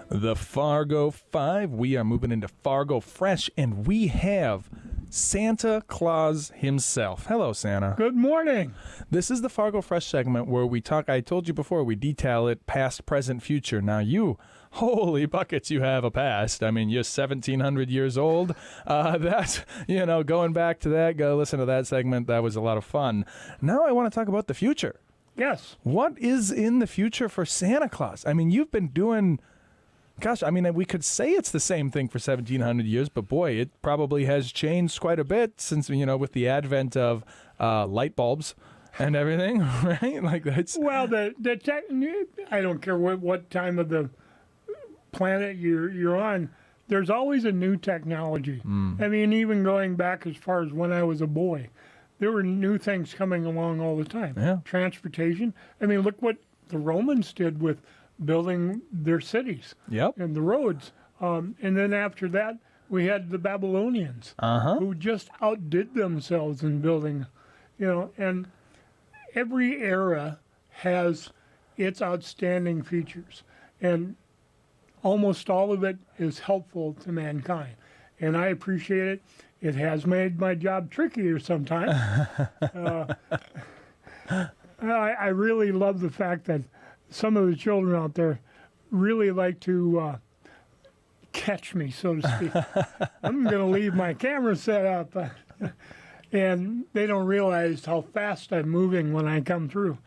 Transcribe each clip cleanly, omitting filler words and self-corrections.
The Fargo Five. We are moving into Fargo Fresh, and we have Santa Claus himself. Hello, Santa. Good morning. This is the Fargo Fresh segment where we talk, I told you before, we detail it past, present, future. Now you, holy buckets, you have a past. I mean, you're 1,700 years old. That's, going back to that, go listen to that segment. That was a lot of fun. Now I want to talk about the future. Yes. What is in the future for Santa Claus? I mean, you've been doing... Gosh, I mean, we could say it's the same thing for 1,700 years, but boy, it probably has changed quite a bit since, with the advent of light bulbs and everything, right? Like that's... Well, I don't care what time of the planet you're on, there's always a new technology. I mean, even going back as far as when I was a boy, there were new things coming along all the time. Yeah. Transportation. I mean, look what the Romans did with building their cities. Yep. And the roads. And then after that, we had the Babylonians who just outdid themselves in building, and every era has its outstanding features. And almost all of it is helpful to mankind. And I appreciate it. It has made my job trickier sometimes. I really love the fact that some of the children out there really like to catch me, so to speak. I'm going to leave my camera set up, and they don't realize how fast I'm moving when I come through.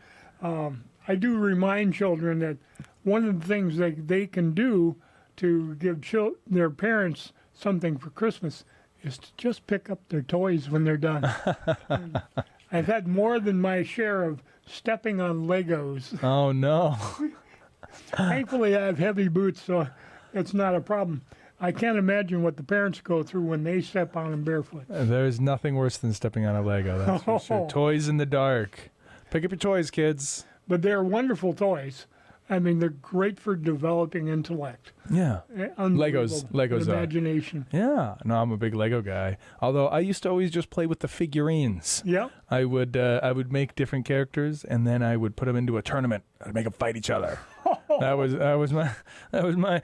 I do remind children that one of the things they can do to give their parents something for Christmas is to just pick up their toys when they're done. I've had more than my share of stepping on Legos. Oh, no. Thankfully, I have heavy boots, so it's not a problem. I can't imagine what the parents go through when they step on them barefoot. There's nothing worse than stepping on a Lego, that's for sure. Toys in the dark. Pick up your toys, kids. But they're wonderful toys. I mean, they're great for developing intellect. Yeah. Legos imagination. Yeah. No, I'm a big Lego guy. Although I used to always just play with the figurines. Yeah. I would make different characters, and then I would put them into a tournament. I'd make them fight each other. That was my.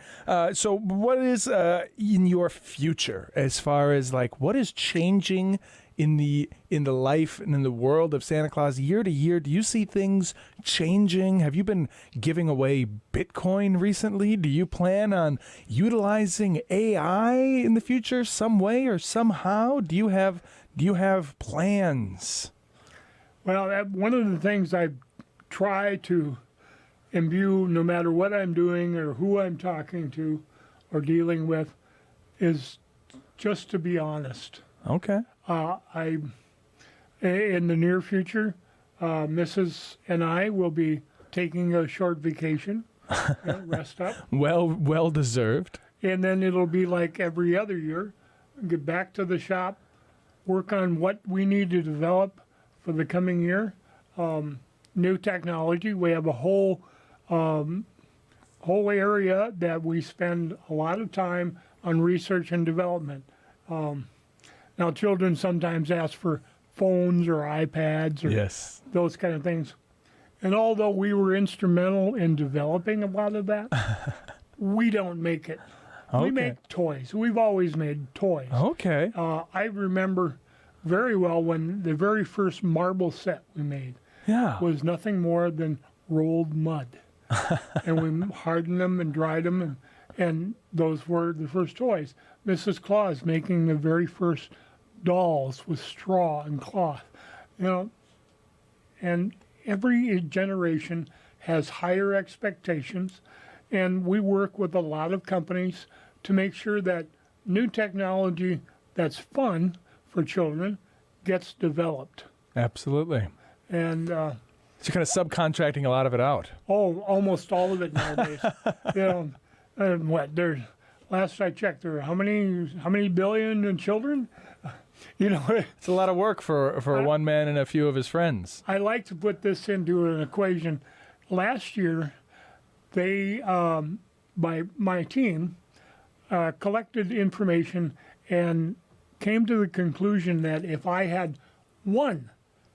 So what is in your future as far as like what is changing in the life and in the world of Santa Claus year to year? Do you see things changing? Have you been giving away Bitcoin recently? Do you plan on utilizing AI in the future some way or somehow? Do you have plans? Well, one of the things I try to imbue, no matter what I'm doing or who I'm talking to or dealing with, is just to be honest. Okay. In the near future, Mrs. and I will be taking a short vacation, rest up. Well deserved. And then it'll be like every other year, get back to the shop, work on what we need to develop for the coming year. New technology. We have a whole area that we spend a lot of time on research and development. Now, children sometimes ask for phones or iPads or those kind of things. And although we were instrumental in developing a lot of that, we don't make it. Okay. We make toys. We've always made toys. Okay. I remember very well when the very first marble set we made was nothing more than rolled mud. And we hardened them and dried them, and those were the first toys. Mrs. Claus making the very first dolls with straw and cloth, and every generation has higher expectations, and we work with a lot of companies to make sure that new technology that's fun for children gets developed. Absolutely. And so you're kind of subcontracting a lot of it out. Oh, almost all of it nowadays. Last I checked, there are how many billion children? It's a lot of work for one man and a few of his friends. I like to put this into an equation. Last year, they, by my team, collected information and came to the conclusion that if I had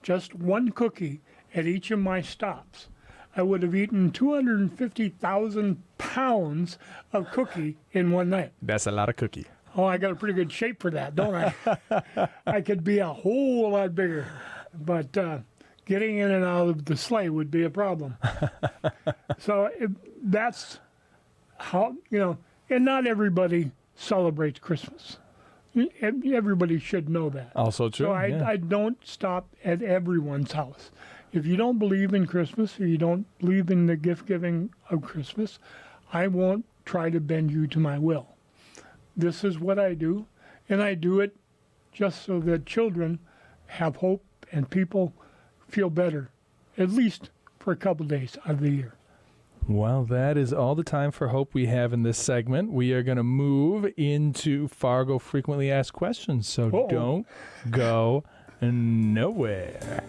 just one cookie at each of my stops, I would have eaten 250,000 pounds of cookie in one night. That's a lot of cookie. Oh, I got a pretty good shape for that, don't I? I could be a whole lot bigger, but getting in and out of the sleigh would be a problem. So that's how, and not everybody celebrates Christmas. Everybody should know that. Also true. So I don't stop at everyone's house. If you don't believe in Christmas or you don't believe in the gift giving of Christmas, I won't try to bend you to my will. This is what I do, and I do it just so that children have hope and people feel better, at least for a couple days out of the year. Well, that is all the time for hope we have in this segment. We are going to move into Fargo Frequently Asked Questions, so don't go nowhere.